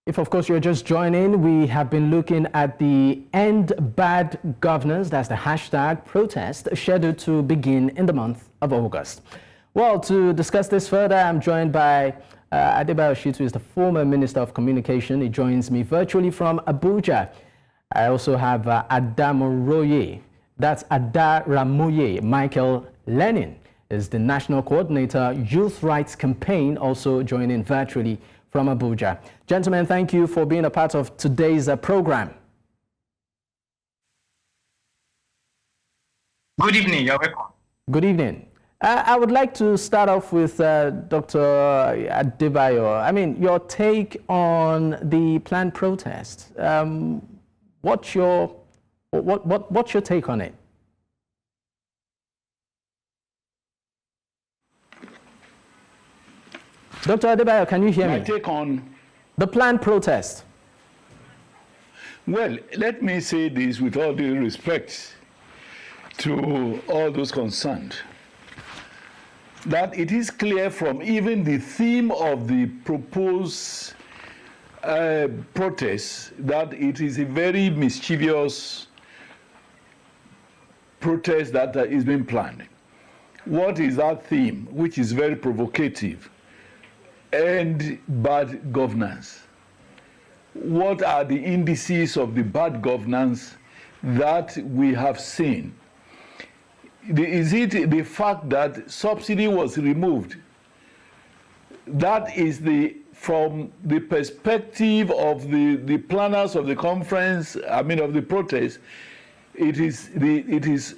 If, of course, you're just joining, we have been looking at the End Bad Governance, that's the hashtag protest, scheduled to begin in the month of August. Well, to discuss this further, I'm joined by Adebayo Shittu, who is the former Minister of Communication. He joins me virtually from Abuja. I also have Adaramoye Michael Lenin, is the National Coordinator, Youth Rights Campaign, also joining virtually from Abuja. Gentlemen, thank you for being a part of today's program. Good evening, you're welcome. Good evening. I would like to start off with Dr. Adebayo. I mean, your take on the planned protest. What's your take on it? Dr. Adebayo, can you hear me? My take on the planned protest. Well, let me say this with all due respect to all those concerned, that it is clear from even the theme of the proposed protest that it is a very mischievous protest that is being planned. What is that theme, which is very provocative? And bad governance. What are the indices of the bad governance that we have seen? Is it the fact that subsidy was removed? That is from the perspective of the planners of the conference, of the protest, it is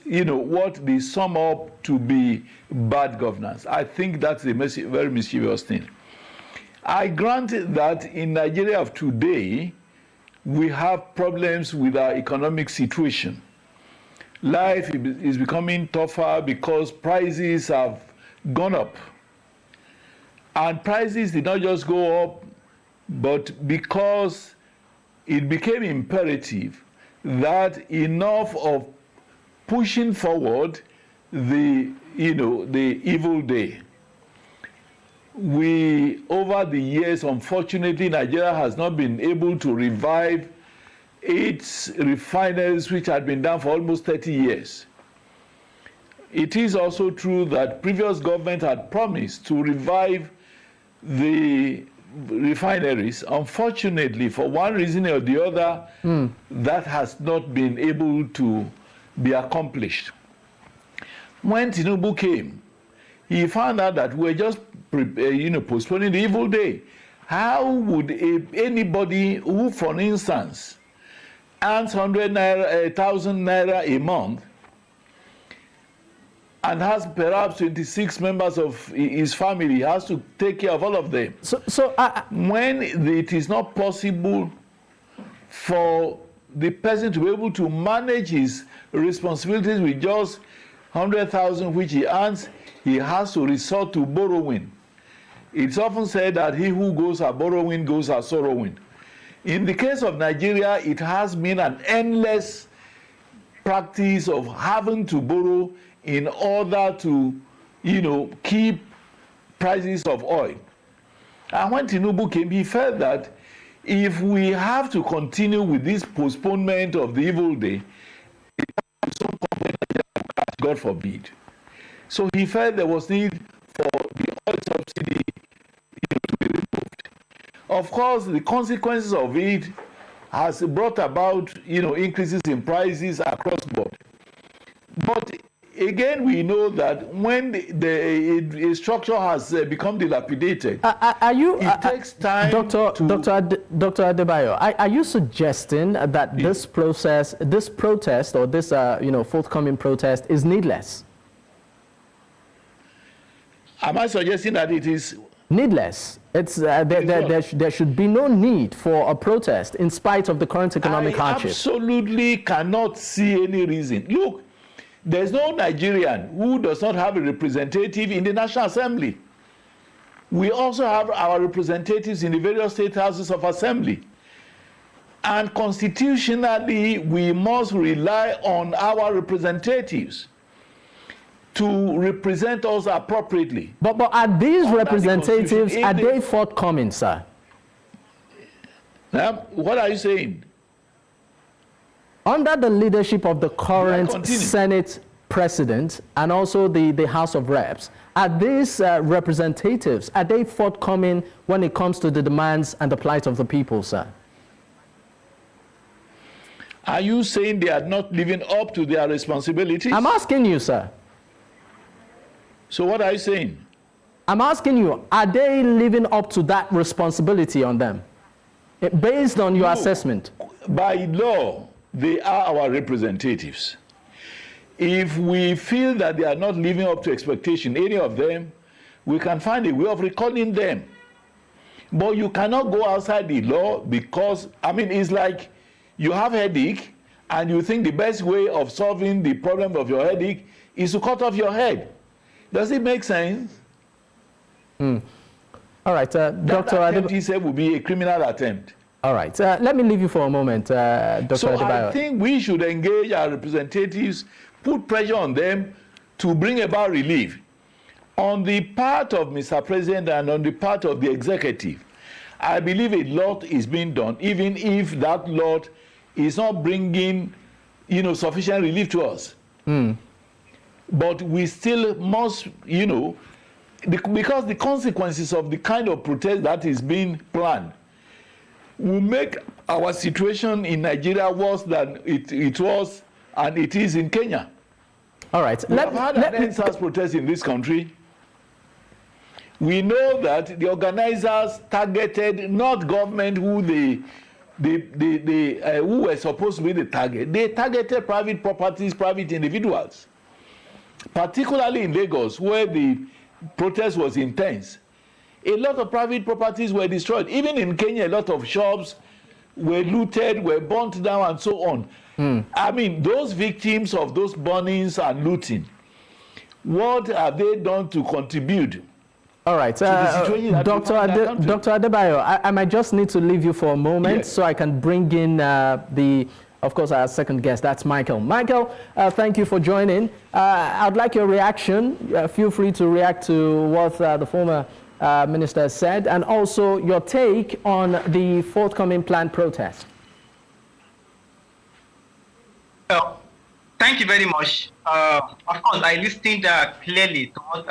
what they sum up to be bad governance. I think that's a very mischievous thing. I grant that in Nigeria of today, we have problems with our economic situation. Life is becoming tougher because prices have gone up. And prices did not just go up, but because it became imperative that enough of pushing forward the evil day. Over the years, unfortunately, Nigeria has not been able to revive its refineries, which had been done for almost 30 years. It is also true that previous government had promised to revive the refineries. Unfortunately, for one reason or the other, that has not been able to be accomplished. When Tinubu came, he found out that we're just postponing the evil day. How would anybody who, for instance, earns 1,000 naira a month and has perhaps 26 members of his family, has to take care of all of them. When it is not possible for the person to be able to manage his responsibilities with just 100,000 which he earns, he has to resort to borrowing. It's often said that he who goes a borrowing goes a sorrowing. In the case of Nigeria, it has been an endless practice of having to borrow in order to, keep prices of oil. And when Tinubu came, he felt that if we have to continue with this postponement of the evil day, God forbid. So he felt there was need for the oil subsidy to be removed. Of course, the consequences of it has brought about increases in prices across the board. But again, we know that when the structure has become dilapidated, it takes time. Dr. Adebayo, are you suggesting that this protest or this forthcoming protest is needless? Am I suggesting that it is needless? It's there should be no need for a protest in spite of the current economic hardship. I absolutely cannot see any reason. Look, there's no Nigerian who does not have a representative in the National Assembly. We also have our representatives in the various state houses of assembly. And constitutionally, we must rely on our representatives to represent us appropriately. But are these representatives, are they forthcoming, sir? What are you saying? Under the leadership of the current Senate President and also the House of Reps, are these representatives, are they forthcoming when it comes to the demands and the plight of the people, sir? Are you saying they are not living up to their responsibilities? I'm asking you, sir. So what are you saying? I'm asking you, are they living up to that responsibility on them? Based on your assessment. By law, they are our representatives. If we feel that they are not living up to expectation, any of them, we can find a way of recalling them. But you cannot go outside the law because, I mean, it's like you have a headache and you think the best way of solving the problem of your headache is to cut off your head. Does it make sense? All right, Dr. Adebayo, he said, would be a criminal attempt. All right, let me leave you for a moment, Dr. So Adebayo. I think we should engage our representatives, put pressure on them to bring about relief. On the part of Mr. President and on the part of the executive, I believe a lot is being done, even if that lot is not bringing, sufficient relief to us. But we still must, because the consequences of the kind of protest that is being planned will make our situation in Nigeria worse than it was and it is in Kenya. All right. We have had an NSAS protest in this country. We know that the organizers targeted not government who who were supposed to be the target. They targeted private properties, private individuals, particularly in Lagos, where the protest was intense. A lot of private properties were destroyed. Even in Kenya, a lot of shops were looted, were burnt down, and so on. I mean, those victims of those burnings and looting, what have they done to contribute? All right, Dr. Adebayo, I might just need to leave you for a moment so I can bring in of course, our second guest, that's Michael. Michael, thank you for joining. I'd like your reaction. Feel free to react to what the former minister said, and also your take on the forthcoming planned protest. Well, thank you very much. Of course, I listened clearly to what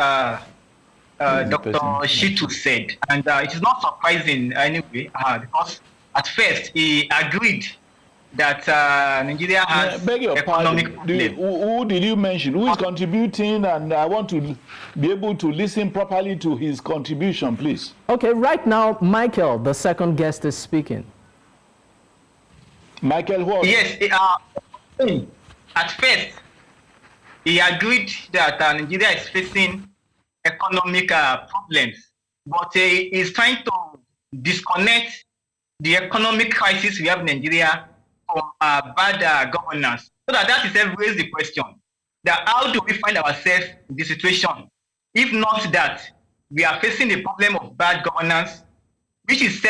Dr. Shittu said, and it is not surprising anyway, because at first he agreed that Nigeria has economic problems. Who did you mention? Who is contributing? And I want to be able to listen properly to his contribution, please. Okay, right now, Michael, the second guest, is speaking. Michael, what? Yes, at first, he agreed that Nigeria is facing economic problems, but he is trying to disconnect the economic crisis we have in Nigeria from bad governance. So that itself raises the question that how do we find ourselves in this situation, if not that we are facing a problem of bad governance, which is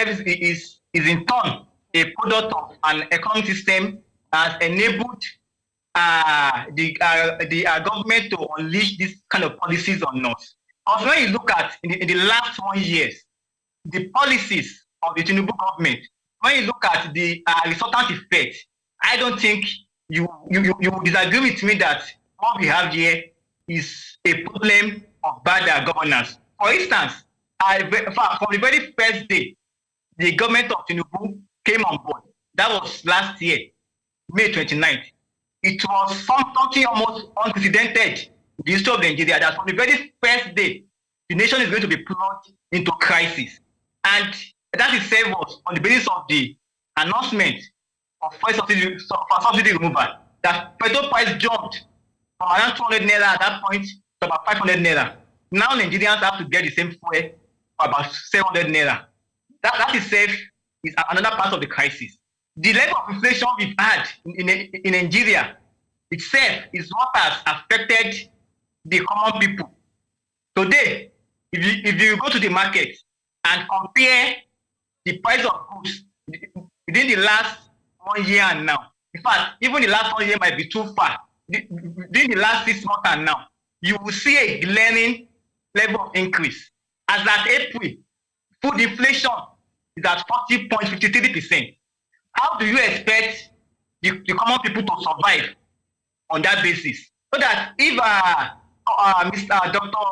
in turn a product of an economic system has enabled the government to unleash this kind of policies on us. Also, when you look at in the last 1 year, the policies of the Tinubu government, when you look at the resultant effect, I don't think you disagree with me that what we have here is a problem of bad governance. For instance, from the very first day, the government of Tinubu came on board. That was last year, May 29th. It was something almost unprecedented in the history of Nigeria that from the very first day, the nation is going to be plunged into crisis. And that itself was on the basis of the announcement of subsidy removal, that petrol price jumped from around 200 naira at that point to about 500 naira. Now Nigerians have to get the same fuel for about 700 naira. That itself is another part of the crisis. The level of inflation we've had in Nigeria itself is what has affected the common people. Today, if you go to the market and compare the price of goods within the last 1 year and now, in fact, even the last 1 year might be too far, within the last 6 months and now, you will see a glaring level of increase. As at April, food inflation is at 40.53%. How do you expect the common people to survive on that basis? So that if Mr. Dr.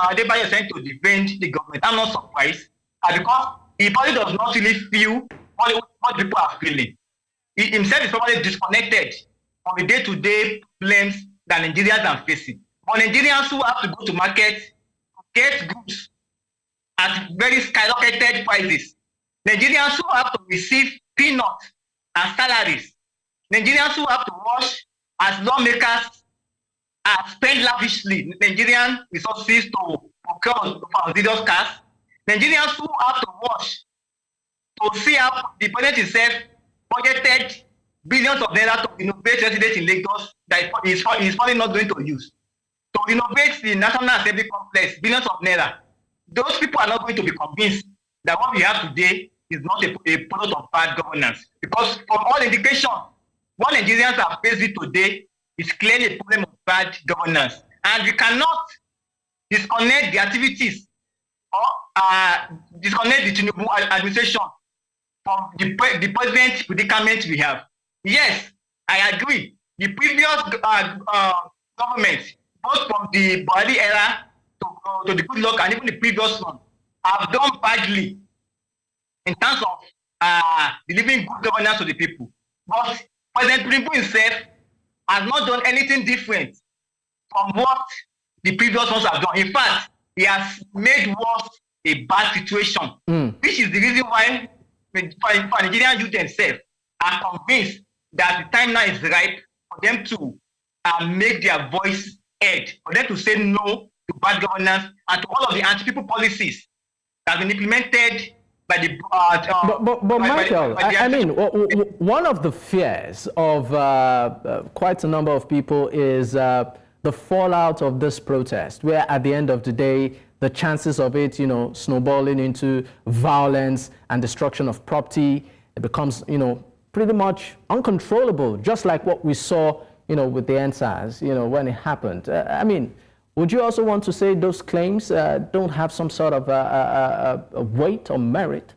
Adebayo is trying to defend the government, I'm not surprised because he probably does not really feel what people are feeling. He himself is probably disconnected from the day-to-day problems that Nigerians are facing. But Nigerians who have to go to market get goods at very skyrocketed prices, Nigerians who have to receive peanuts and salaries, Nigerians who have to wash as lawmakers spend lavishly Nigerian resources to procure various cars, Nigerians who have to wash to see how the president itself budgeted billions of naira to renovate residents in Lagos that is probably not going to use. To renovate the National Assembly complex, billions of naira. Those people are not going to be convinced that what we have today is not a product of bad governance. Because from all indication, what Nigerians are faced with today is clearly a problem of bad governance. And we cannot disconnect the activities or disconnect the Tinubu administration from the present predicament we have. Yes, I agree. The previous government, both from the Buhari era to the Goodluck and even the previous one, have done badly in terms of delivering good governance to the people. But President Tinubu himself has not done anything different from what the previous ones have done. In fact, he has made worse a bad situation, which is the reason why Nigerian youth themselves are convinced that the time now is ripe for them to make their voice heard, for them to say no to bad governance and to all of the anti-people policies that have been implemented by the. But Michael, I mean, one of the fears of quite a number of people is the fallout of this protest, where at the end of the day, the chances of it, snowballing into violence and destruction of property, it becomes, pretty much uncontrollable, just like what we saw, with the NSAS, when it happened. I mean, would you also want to say those claims don't have some sort of a weight or merit?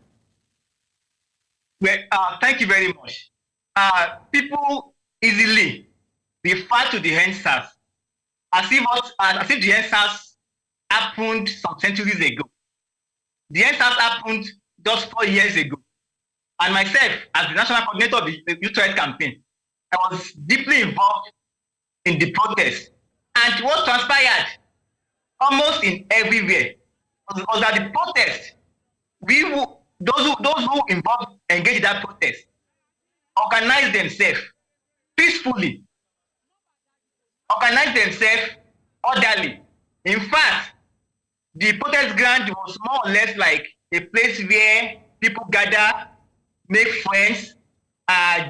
Well, thank you very much. People easily refer to the NSAS as if the NSAS happened some centuries ago. The NSAS happened just 4 years ago. And myself, as the national coordinator of the Youth Rights Campaign, I was deeply involved in the protest. And what transpired almost in everywhere was that the protest, those who engaged in that protest, organized themselves peacefully, organized themselves orderly. In fact, the protest ground was more or less like a place where people gather, make friends,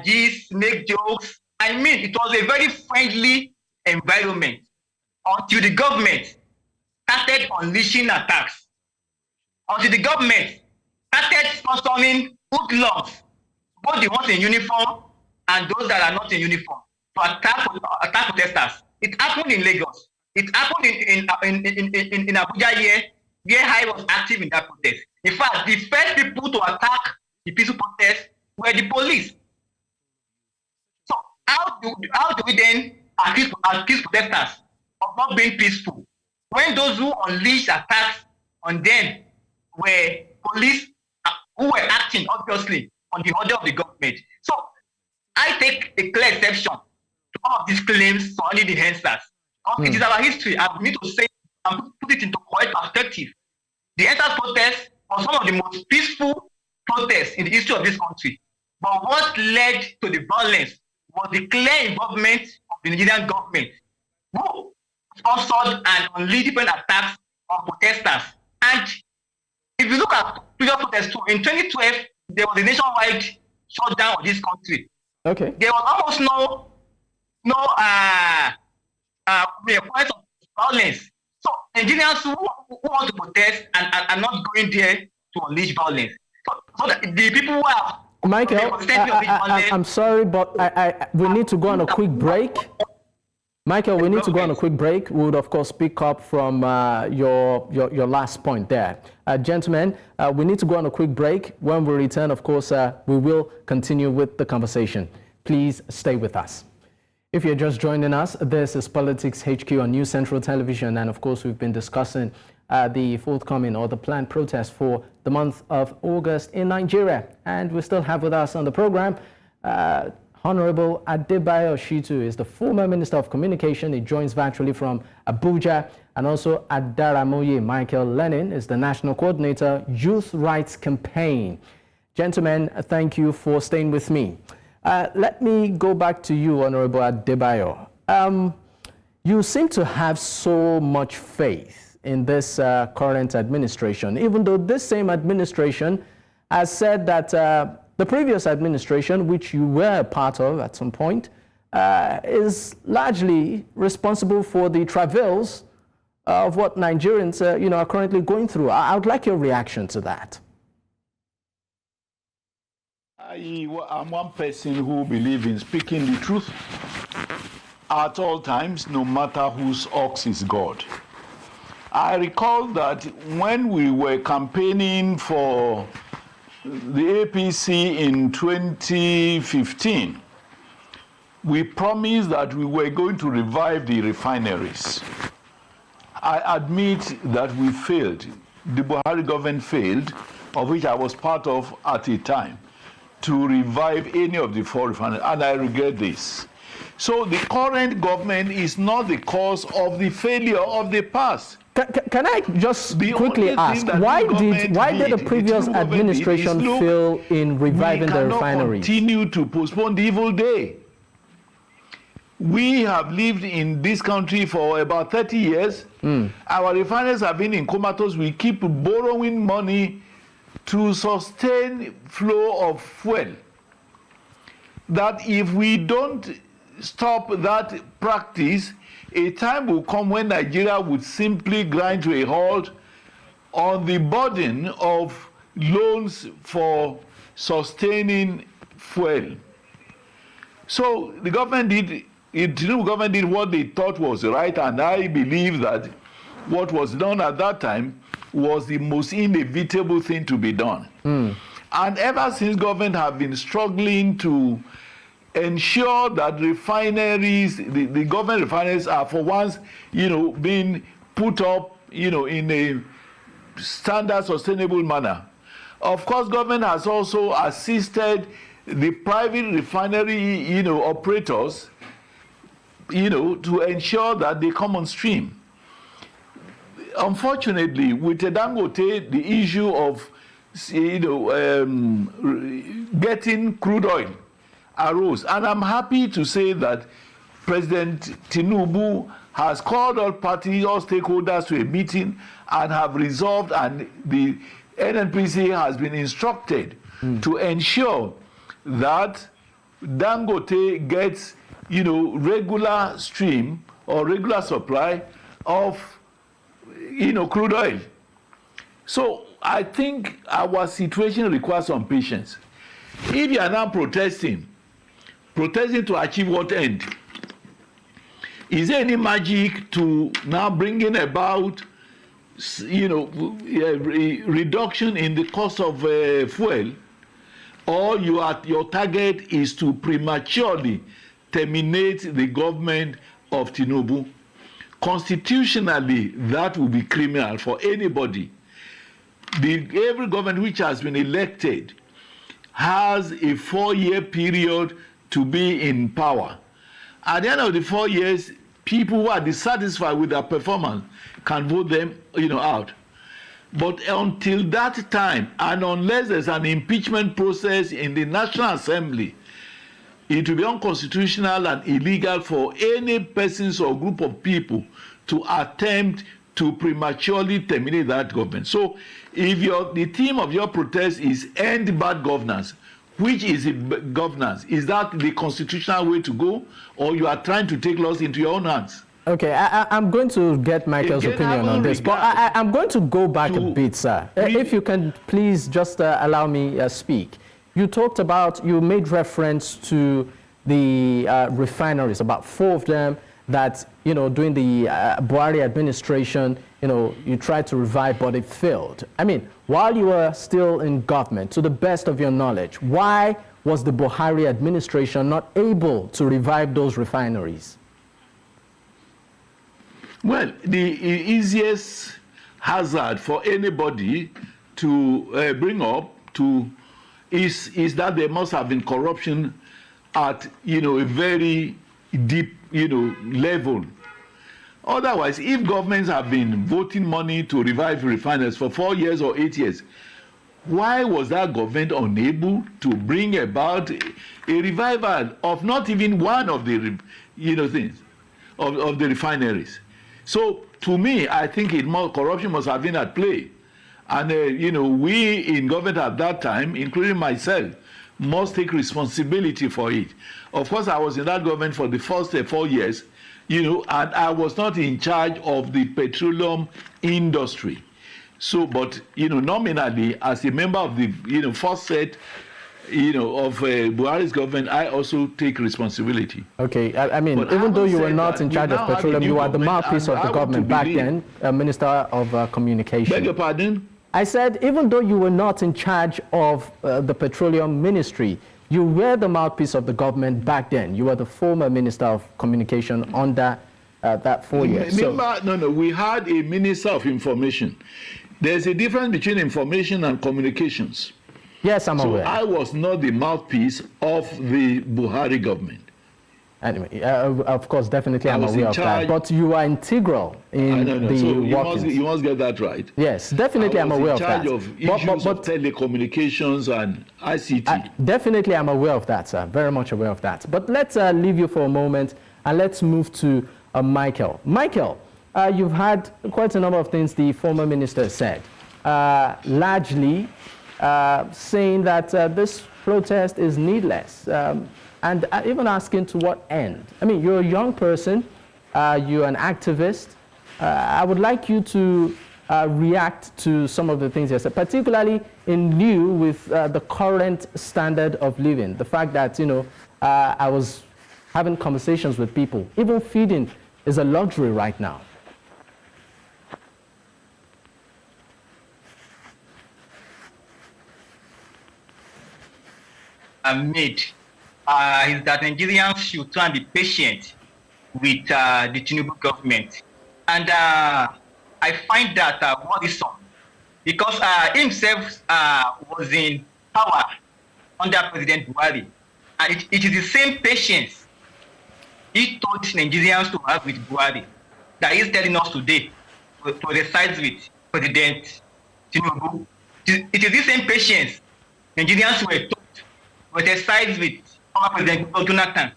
gist, make jokes. I mean, it was a very friendly environment until the government started unleashing attacks. Until the government started sponsoring hoodlums, both the ones in uniform and those that are not in uniform, to attack protesters. It happened in Lagos. It happened in Abuja here, where I was active in that protest. In fact, the first people to attack the peaceful protest were the police. So how do we then accuse protesters of not being peaceful when those who unleashed attacks on them were police who were acting obviously on the order of the government? So I take a clear exception to all of these claims surrounding the NSAS. It is our history, and we need to say and put it into correct perspective. The NSAS protest was one of the most peaceful protests in the history of this country. But what led to the violence was the clear involvement of the Nigerian government, who sponsored and unleashed different attacks on protesters. And if you look at previous protests too, in 2012, there was a nationwide shutdown of this country. Okay. There was almost no points of violence. So Nigerians who want to protest and are not going there to unleash violence. So the people who are Michael, I'm sorry, but we need to go on a quick break. Michael, we need to go on a quick break. We would, of course, pick up from your last point there. Gentlemen, we need to go on a quick break. When we return, of course, we will continue with the conversation. Please stay with us. If you're just joining us, this is Politics HQ on News Central Television. And, of course, we've been discussing the forthcoming or the planned protest for the month of August in Nigeria. And we still have with us on the program Honorable Adebayo Shittu is the former Minister of Communication. He joins virtually from Abuja. And also Adaramoye Michael Lenin is the National Coordinator, Youth Rights Campaign. Gentlemen, thank you for staying with me. Let me go back to you, Honorable Adebayo. You seem to have so much faith in this current administration, even though this same administration has said that the previous administration, which you were a part of at some point, is largely responsible for the travails of what Nigerians are currently going through. I would like your reaction to that. I'm one person who believes in speaking the truth at all times, no matter whose ox is God. I recall that when we were campaigning for the APC in 2015, we promised that we were going to revive the refineries. I admit that we failed. The Buhari government failed, of which I was part of at the time, to revive any of the 4 refineries, and I regret this. So the current government is not the cause of the failure of the past. Can I just quickly ask, why did the previous administration fail in reviving the refineries? We cannot continue to postpone the evil day. We have lived in this country for about 30 years. Our refineries have been in comatose. We keep borrowing money to sustain flow of fuel. That if we don't stop that practice, a time will come when Nigeria would simply grind to a halt on the burden of loans for sustaining fuel. So the government did what they thought was right, and I believe that what was done at that time was the most inevitable thing to be done. And ever since, government have been struggling to ensure that refineries, the government refineries are for once, being put up, in a standard, sustainable manner. Of course, government has also assisted the private refinery, operators, to ensure that they come on stream. Unfortunately, with Dangote, the issue of, getting crude oil arose. And I'm happy to say that President Tinubu has called all parties, all stakeholders to a meeting and have resolved, and the NNPC has been instructed to ensure that Dangote gets, regular stream or regular supply of, crude oil. So I think our situation requires some patience. If you are now protesting to achieve what end? Is there any magic to now bringing about, reduction in the cost of fuel, or your target is to prematurely terminate the government of Tinubu? Constitutionally, that will be criminal for anybody. Every government which has been elected has a 4-year period to be in power. At the end of the 4 years, people who are dissatisfied with their performance can vote them, out. But until that time, and unless there's an impeachment process in the National Assembly, it will be unconstitutional and illegal for any persons or group of people to attempt to prematurely terminate that government. So if the theme of your protest is end bad governance, which is governance? Is that the constitutional way to go, or you are trying to take laws into your own hands? Okay, I'm going to get Michael's opinion on this, but I'm going to go back a bit, sir. If you can please just allow me speak. You made reference to the refineries, about 4 of them that, during the Buhari administration, you tried to revive, but it failed. I mean, while you were still in government, to the best of your knowledge, why was the Buhari administration not able to revive those refineries? Well, the easiest hazard for anybody to bring up is that there must have been corruption at a very deep level. Otherwise, if governments have been voting money to revive refiners for 4 years or 8 years, why was that government unable to bring about a revival of not even one of the things of the refineries? So to me, I think corruption must have been at play. And, we in government at that time, including myself, must take responsibility for it. Of course, I was in that government for the first 4 years, and I was not in charge of the petroleum industry. So, but, nominally, as a member of the, first set, of Buhari's government, I also take responsibility. Okay, I mean, but even though you were not in charge of petroleum, you are the mouthpiece of the government back then, Minister of Communication. Beg your pardon? I said, even though you were not in charge of the petroleum ministry, you were the mouthpiece of the government back then. You were the former Minister of Communication under that 4 years. Remember, no, we had a Minister of Information. There's a difference between information and communications. Yes, I'm aware. So I was not the mouthpiece of the Buhari government. Anyway, of course, definitely I'm aware of that. But you are integral in the workings. You must get that right. Yes, definitely I'm aware of that. I was in charge of issues of telecommunications and ICT. Definitely I'm aware of that, sir. Very much aware of that. But let's leave you for a moment and let's move to Michael. Michael, you've had quite a number of things the former minister said, largely saying that this protest is needless. And even asking to what end. I mean, you're a young person, you're an activist. I would like you to react to some of the things you said, particularly in lieu with the current standard of living. The fact that, I was having conversations with people. Even feeding is a luxury right now. Is that Nigerians should try and be patient with the Tinubu government. And I find that worrisome because himself was in power under President Buhari. And it is the same patience he told Nigerians to have with Buhari that he's telling us today to reside with President Tinubu. It is the same patience Nigerians were told to reside with former President Jonathan.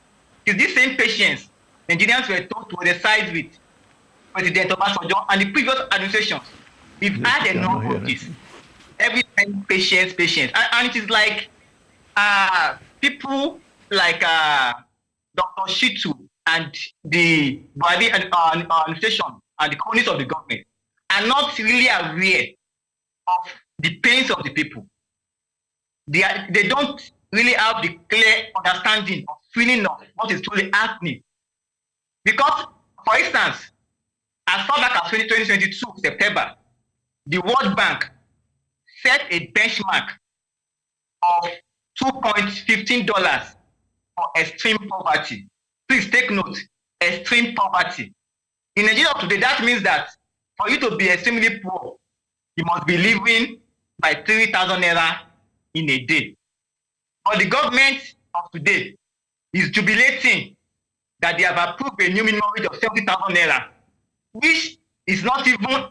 It's this same patience Nigerians were told to reside with President Obasanjo and the previous administrations. We've had enough of this. Every time patience. And it is like people like Dr. Shittu and the Buhari administration and the cronies of the government are not really aware of the pains of the people. They don't really have the clear understanding or feeling of what is truly happening. Because, for instance, as far back as 2022 September, the World Bank set a benchmark of $2.15 for extreme poverty. Please take note, extreme poverty. In Nigeria today, that means that for you to be extremely poor, you must be living by 3,000 naira in a day. But the government of today is jubilating that they have approved a new minimum wage of 70,000 naira, which is not even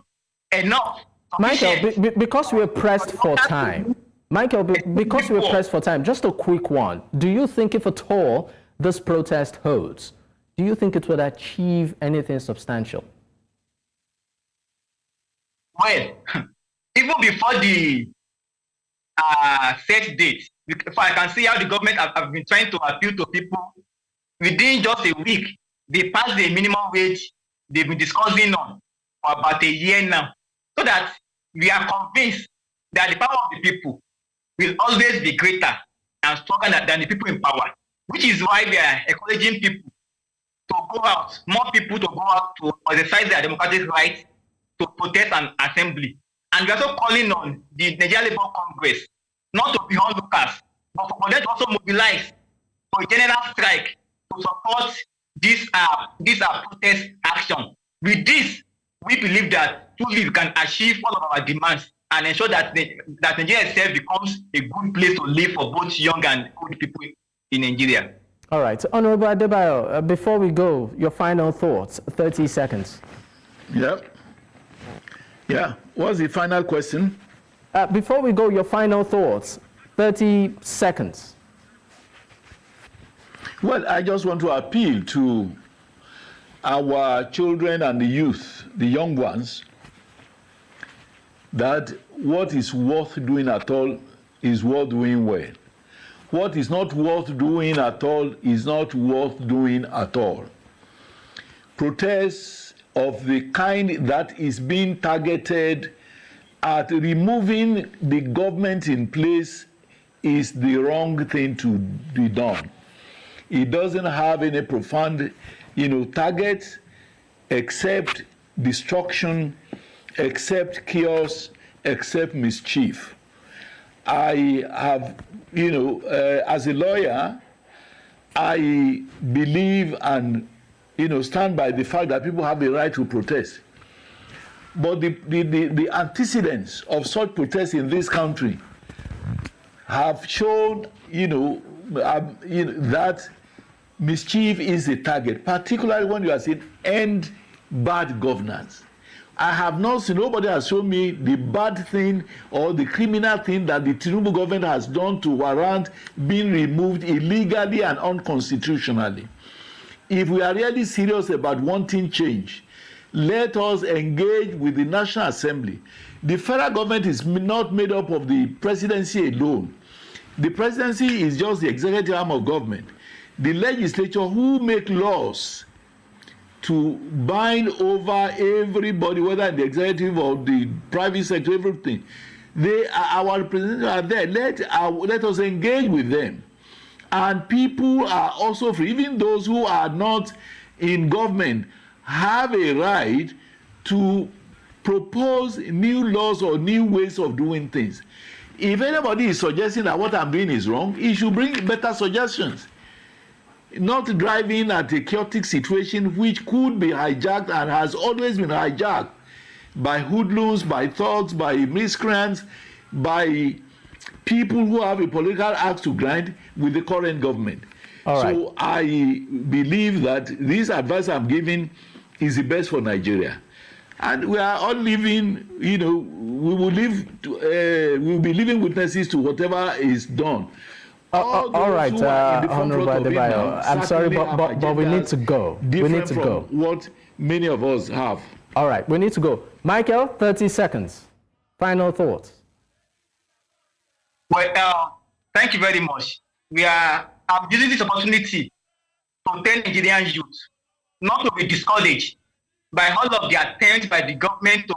enough. Michael, because we're pressed for time. Michael, because we're pressed for time, just a quick one. Do you think if at all this protest holds, do you think it would achieve anything substantial? Well, even before the set date, if I can see how the government have been trying to appeal to people, within just a week, they passed the minimum wage they've been discussing on for about a year now. So that we are convinced that the power of the people will always be greater and stronger than the people in power, which is why we are encouraging people to go out, more people to go out to exercise their democratic rights to protest and assembly. And we're also calling on the Nigeria Labour Congress not to be onlookers, but for them to also mobilize for a general strike to support this protest action. With this, we believe that truly we can achieve all of our demands and ensure that Nigeria itself becomes a good place to live for both young and old people in Nigeria. All right. Honorable Adebayo, before we go, your final thoughts, 30 seconds. Yeah. What's the final question? Before we go, your final thoughts, 30 seconds. Well, I just want to appeal to our children and the youth, the young ones, that what is worth doing at all is worth doing well. What is not worth doing at all is not worth doing at all. Protests of the kind that is being targeted at removing the government in place is the wrong thing to be done. It doesn't have any profound, target except destruction, except chaos, except mischief. I have, as a lawyer, I believe and, stand by the fact that people have a right to protest. But the antecedents of such protests in this country have shown, that mischief is a target, particularly when you are saying end bad governance. I have not seen, nobody has shown me the bad thing or the criminal thing that the Tinubu government has done to warrant being removed illegally and unconstitutionally. If we are really serious about wanting change, let us engage with the National Assembly. The federal government is not made up of the presidency alone. The presidency is just the executive arm of government. The legislature, who make laws to bind over everybody, whether in the executive or the private sector, everything, our representatives are there. Let us engage with them. And people are also free, even those who are not in government have a right to propose new laws or new ways of doing things. If anybody is suggesting that what I'm doing is wrong, he should bring better suggestions. Not driving at a chaotic situation which could be hijacked and has always been hijacked by hoodlums, by thugs, by miscreants, by people who have a political axe to grind with the current government. So I believe that this advice I'm giving is the best for Nigeria. And we are all living, we will be living witnesses to whatever is done. All right, Honorable Adebayo, I'm sorry, but we need to go. We need to go. What many of us have. All right, we need to go. Michael, 30 seconds. Final thoughts. Well, thank you very much. I'm using this opportunity to tell Nigerian youth not to be discouraged by all of the attempts by the government to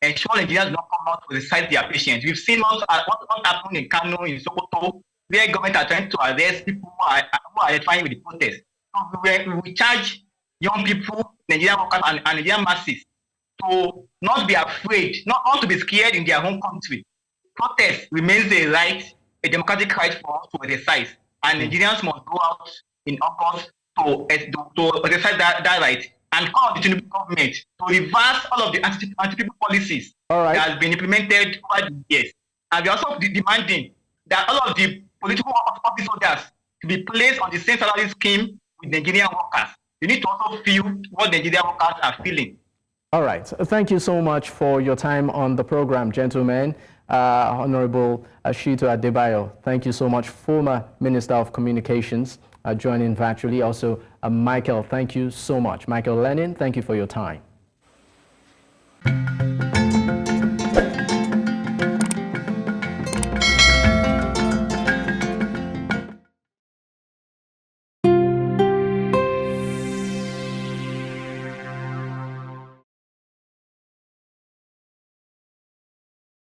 ensure Nigerians do not come out to recite their patients. We've seen what happened in Kano, in Sokoto, where government are trying to arrest people who are identifying with the protest. So we charge young people, Nigerian workers, and Nigerian masses to not be afraid, not to be scared in their home country. Protest remains a democratic right for us to exercise, and Nigerians must go out in August to exercise that right and call on the Tinubu government to reverse all of the anti-people policies that has been implemented over the years. And we are also demanding that all of the political office holders to be placed on the same salary scheme with Nigerian workers. You need to also feel what Nigerian workers are feeling. All right. Thank you so much for your time on the program, gentlemen. Honorable Shittu Adebayo, thank you so much. Former Minister of Communications, joining virtually. Also, Michael, thank you so much. Michael Lenin, thank you for your time.